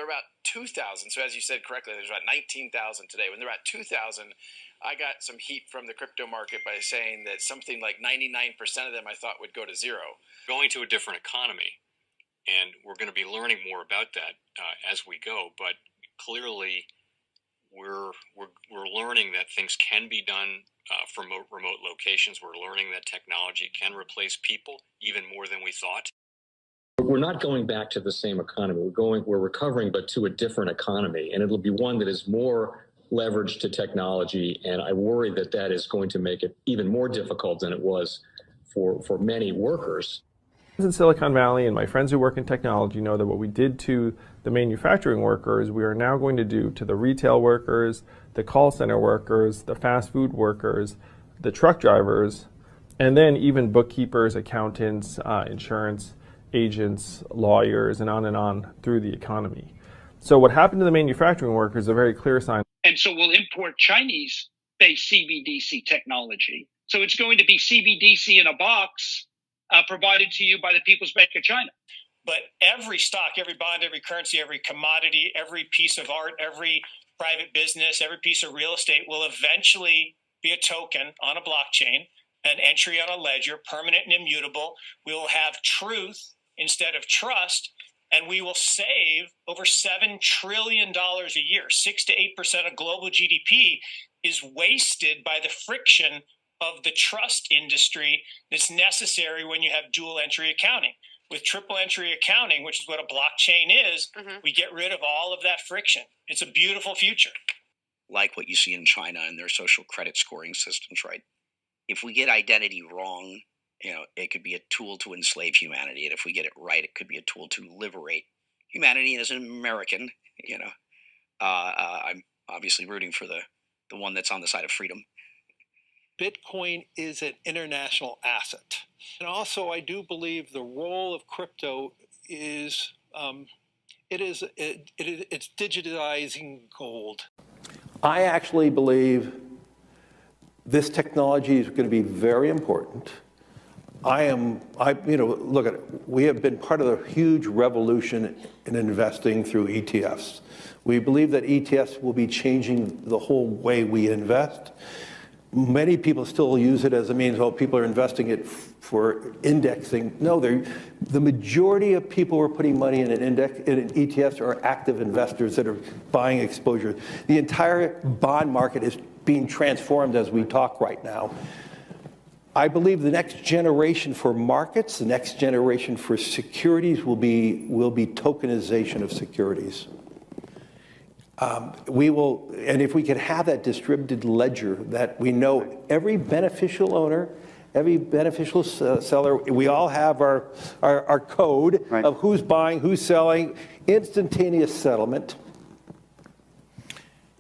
about 2,000. So as you said correctly, there's about 19,000 today. When they're at 2,000, I got some heat from the crypto market by saying that something like 99% of them I thought would go to zero. Going to a different economy, and we're going to be learning more about that as we go. But clearly, we're learning that things can be done from remote locations. We're learning that technology can replace people even more than we thought. We're not going back to the same economy. We're recovering, but to a different economy, and it'll be one that is more leveraged to technology. And I worry that that is going to make it even more difficult than it was for many workers. In Silicon Valley, and my friends who work in technology know that what we did to the manufacturing workers, we are now going to do to the retail workers, the call center workers, the fast food workers, the truck drivers, and then even bookkeepers, accountants, insurance agents, lawyers, and on through the economy. So what happened to the manufacturing workers is a very clear sign. And so we'll import Chinese-based CBDC technology. So it's going to be CBDC in a box provided to you by the People's Bank of China. But every stock, every bond, every currency, every commodity, every piece of art, every private business, every piece of real estate will eventually be a token on a blockchain, an entry on a ledger, permanent and immutable. We will have truth instead of trust, and we will save over $7 trillion a year. 6 to 8% of global GDP is wasted by the friction of the trust industry that's necessary when you have dual entry accounting. With triple entry accounting, which is what a blockchain is, we get rid of all of that friction. It's a beautiful future. Like what you see in China and their social credit scoring systems, right? If we get identity wrong, it could be a tool to enslave humanity. And if we get it right, it could be a tool to liberate humanity. And as an American, I'm obviously rooting for the one that's on the side of freedom. Bitcoin is an international asset. And also, I do believe the role of crypto is, it's digitizing gold. I actually believe this technology is going to be very important. Look at it. We have been part of a huge revolution in investing through ETFs. We believe that ETFs will be changing the whole way we invest. Many people still use it as a means, people are investing it for indexing. No, the majority of people who are putting money in in ETFs are active investors that are buying exposure. The entire bond market is being transformed as we talk right now. I believe the next generation for markets, the next generation for securities will be tokenization of securities. And if we could have that distributed ledger that we know every beneficial owner, every beneficial seller, we all have our code of who's buying, who's selling, instantaneous settlement.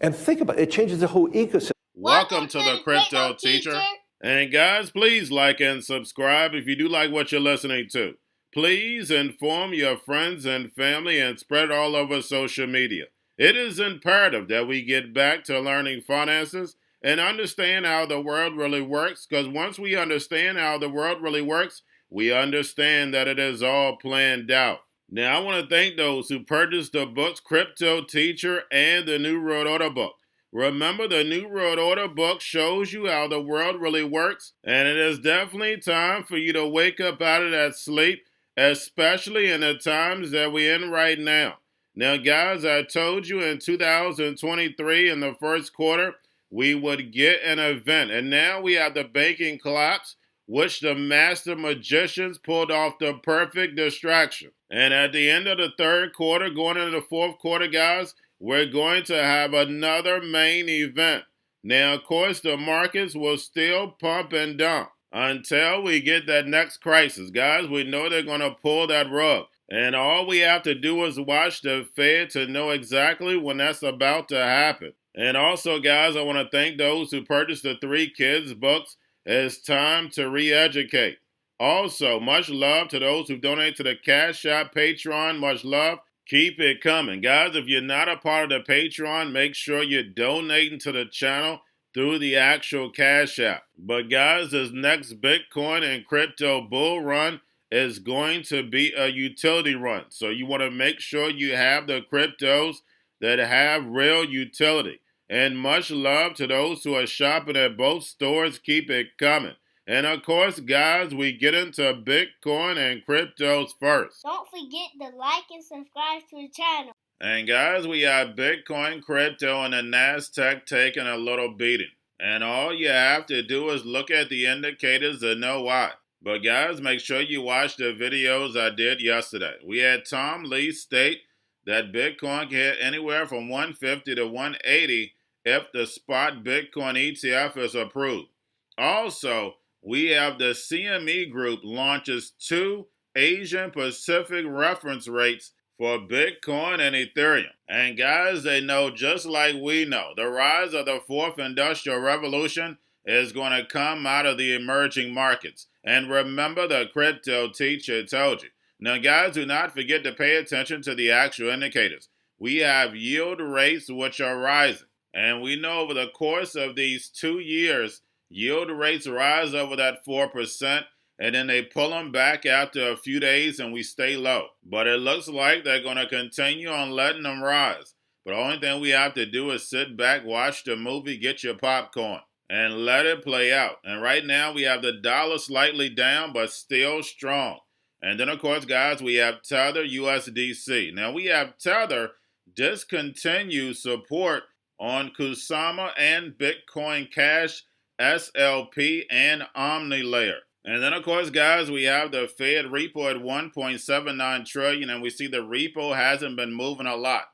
And think about it, it changes the whole ecosystem. Welcome to the Crypto Teacher. And guys, please like and subscribe if you do like what you're listening to. Please inform your friends and family and spread it all over social media. It is imperative that we get back to learning finances and understand how the world really works, because once we understand how the world really works, we understand that it is all planned out. Now, I want to thank those who purchased the books Crypto Teacher and the New World Order book. Remember, the New World Order book shows you how the world really works, and it is definitely time for you to wake up out of that sleep, especially in the times that we're in right now. Now, guys, I told you in 2023 in the first quarter, we would get an event. And now we have the banking collapse, which the master magicians pulled off the perfect distraction. And at the end of the third quarter, going into the fourth quarter, guys, we're going to have another main event. Now, of course, the markets will still pump and dump until we get that next crisis. Guys, we know they're going to pull that rug. And all we have to do is watch the Fed to know exactly when that's about to happen. And also, guys, I want to thank those who purchased the 3 Kids books. It's time to re-educate. Also, much love to those who donate to the Cash App, Patreon. Much love. Keep it coming. Guys, if you're not a part of the Patreon, make sure you're donating to the channel through the actual Cash App. But guys, this next Bitcoin and crypto bull run is going to be a utility run. So you want to make sure you have the cryptos that have real utility. And much love to those who are shopping at both stores. Keep it coming. And of course, guys, we get into Bitcoin and cryptos first. Don't forget to like and subscribe to the channel. And guys, we have Bitcoin, crypto, and the NASDAQ taking a little beating. And all you have to do is look at the indicators to know why. But guys, make sure you watch the videos I did yesterday. We had Tom Lee state that Bitcoin can hit anywhere from 150 to 180 if the spot Bitcoin ETF is approved. Also, we have the CME Group launches 2 Asian Pacific reference rates for Bitcoin and Ethereum. And guys, they know just like we know, the rise of the 4th Industrial Revolution is going to come out of the emerging markets. And remember, the crypto teacher told you. Now, guys, do not forget to pay attention to the actual indicators. We have yield rates which are rising. And we know over the course of these 2 years, yield rates rise over that 4%, and then they pull them back after a few days and we stay low. But it looks like they're going to continue on letting them rise. But the only thing we have to do is sit back, watch the movie, get your popcorn, and let it play out. And right now we have the dollar slightly down, but still strong. And then, of course, guys, we have Tether USDC. Now, we have Tether discontinue support on Kusama and Bitcoin Cash, SLP, and OmniLayer. And then, of course, guys, we have the Fed repo at $1.79 trillion, and we see the repo hasn't been moving a lot.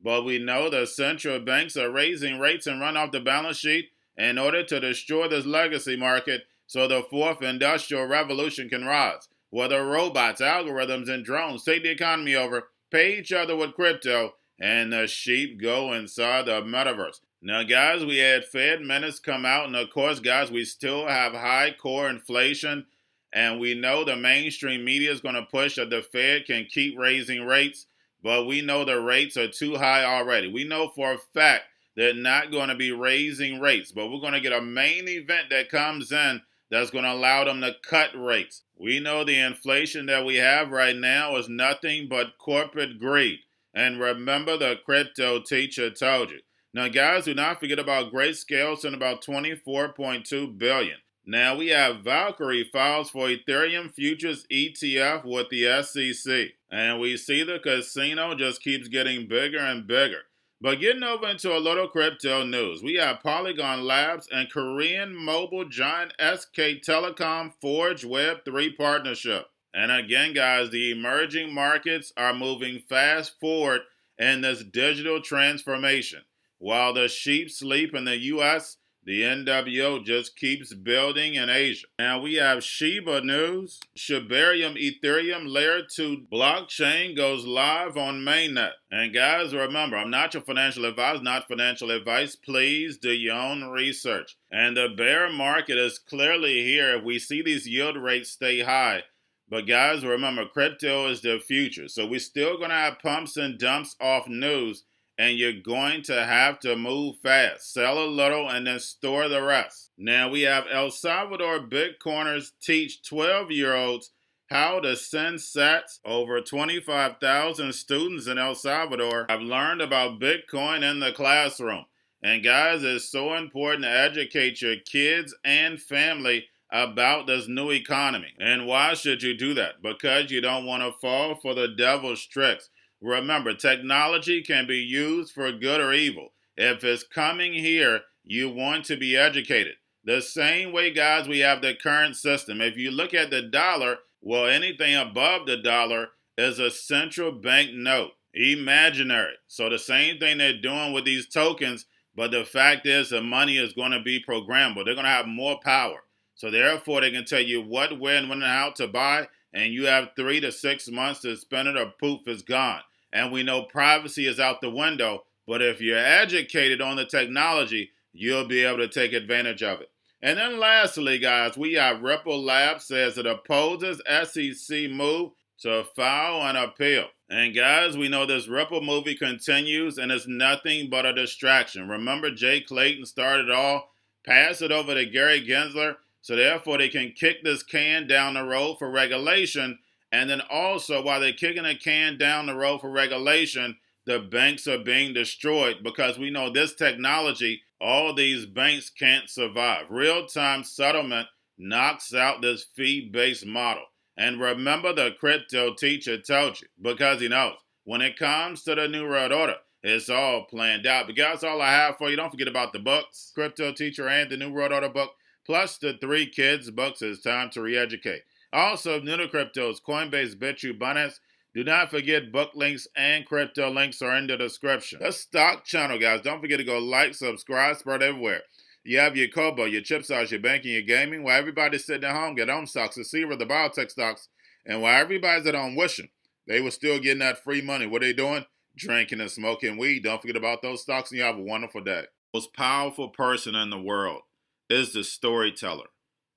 But we know the central banks are raising rates and run off the balance sheet in order to destroy this legacy market so the 4th Industrial Revolution can rise. Whether robots, algorithms, and drones take the economy over, pay each other with crypto, and the sheep go inside the metaverse. Now, guys, we had Fed minutes come out, and of course, guys, we still have high core inflation, and we know the mainstream media is going to push that the Fed can keep raising rates, but we know the rates are too high already. We know for a fact they're not going to be raising rates, but we're going to get a main event that comes in that's going to allow them to cut rates. We know the inflation that we have right now is nothing but corporate greed. And remember, the crypto teacher told you. Now, guys, do not forget about Grayscale and about $24.2 billion. Now, we have Valkyrie files for Ethereum futures ETF with the SEC. And we see the casino just keeps getting bigger and bigger. But getting over into a little crypto news, we have Polygon Labs and Korean mobile giant SK Telecom forge Web3 partnership. And again, guys, the emerging markets are moving fast forward in this digital transformation. While the sheep sleep in the U.S., the NWO just keeps building in Asia. Now we have Shiba news. Shibarium Ethereum Layer 2 blockchain goes live on mainnet. And guys, remember, I'm not your financial advisor, not financial advice. Please do your own research. And the bear market is clearly here if we see these yield rates stay high. But guys, remember, crypto is the future. So we're still going to have pumps and dumps off news. And you're going to have to move fast. Sell a little and then store the rest. Now we have El Salvador Bitcoiners teach 12-year-olds how to send sats. Over 25,000 students in El Salvador have learned about Bitcoin in the classroom. And guys, it's so important to educate your kids and family about this new economy. And why should you do that? Because you don't want to fall for the devil's tricks. Remember, technology can be used for good or evil. If it's coming here, you want to be educated. The same way, guys, we have the current system. If you look at the dollar, well, anything above the dollar is a central bank note, imaginary. So the same thing they're doing with these tokens, but the fact is the money is going to be programmable. They're going to have more power. So therefore, they can tell you what, where, and when and how to buy, and you have 3 to 6 months to spend it or poof, it's gone. And we know privacy is out the window, but if you're educated on the technology, you'll be able to take advantage of it. And then lastly, guys, we have Ripple Labs says it opposes SEC move to file an appeal. And guys, we know this Ripple movie continues and it's nothing but a distraction. Remember, Jay Clayton started it all, pass it over to Gary Gensler, so therefore they can kick this can down the road for regulation And then also, while they're kicking a can down the road for regulation, the banks are being destroyed because we know this technology, all these banks can't survive. Real-time settlement knocks out this fee-based model. And remember, the crypto teacher told you, because he knows when it comes to the New World Order, it's all planned out. But guys, all I have for you. Don't forget about the books, Crypto Teacher and the New World Order book, plus the 3 kids books. It's time to re-educate. Also, new to cryptos, Coinbase, BitChute, Binance. Do not forget book links and crypto links are in the description. The stock channel, guys. Don't forget to go like, subscribe, spread everywhere. You have your Kobo, your chip stocks, your banking, your gaming. While everybody's sitting at home, get home stocks, the Seaver, the biotech stocks. And while everybody's at home wishing they were still getting that free money, what are they doing? Drinking and smoking weed. Don't forget about those stocks, and you have a wonderful day. The most powerful person in the world is the storyteller.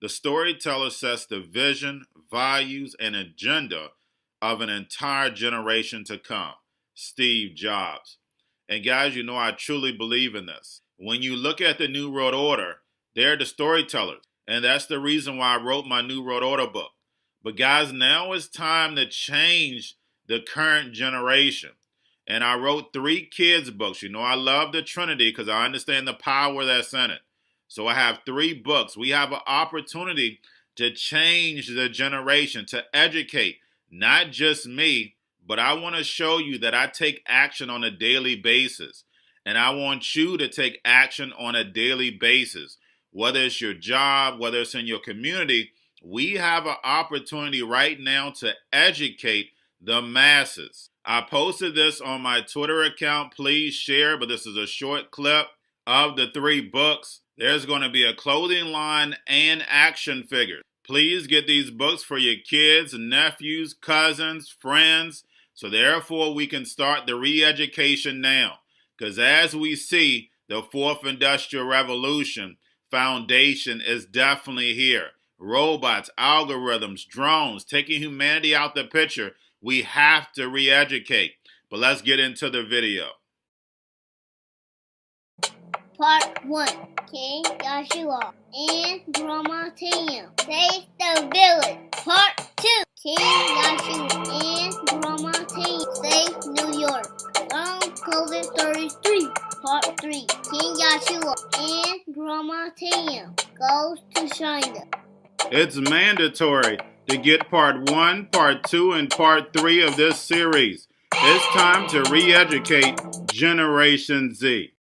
The storyteller sets the vision, values, and agenda of an entire generation to come. Steve Jobs. And guys, you know I truly believe in this. When you look at the New World Order, they're the storytellers. And that's the reason why I wrote my New World Order book. But guys, now it's time to change the current generation. And I wrote 3 kids books. You know I love the Trinity because I understand the power that's in it. So I have 3 books. We have an opportunity to change the generation, to educate, not just me, but I want to show you that I take action on a daily basis. And I want you to take action on a daily basis. Whether it's your job, whether it's in your community, we have an opportunity right now to educate the masses. I posted this on my Twitter account. Please share, but this is a short clip of the 3 books. There's going to be a clothing line and action figures. Please get these books for your kids, nephews, cousins, friends, so therefore we can start the re-education now. Because as we see, the 4th Industrial Revolution foundation is definitely here. Robots, algorithms, drones, taking humanity out the picture. We have to re-educate. But let's get into the video. Part 1. King Joshua and Grandma Tam save the village. Part 2. King Joshua and Grandma Tam save New York from COVID stories 3. Part 3. King Joshua and Grandma Tam goes to China. It's mandatory to get part 1, part 2, and part 3 of this series. It's time to re-educate Generation Z.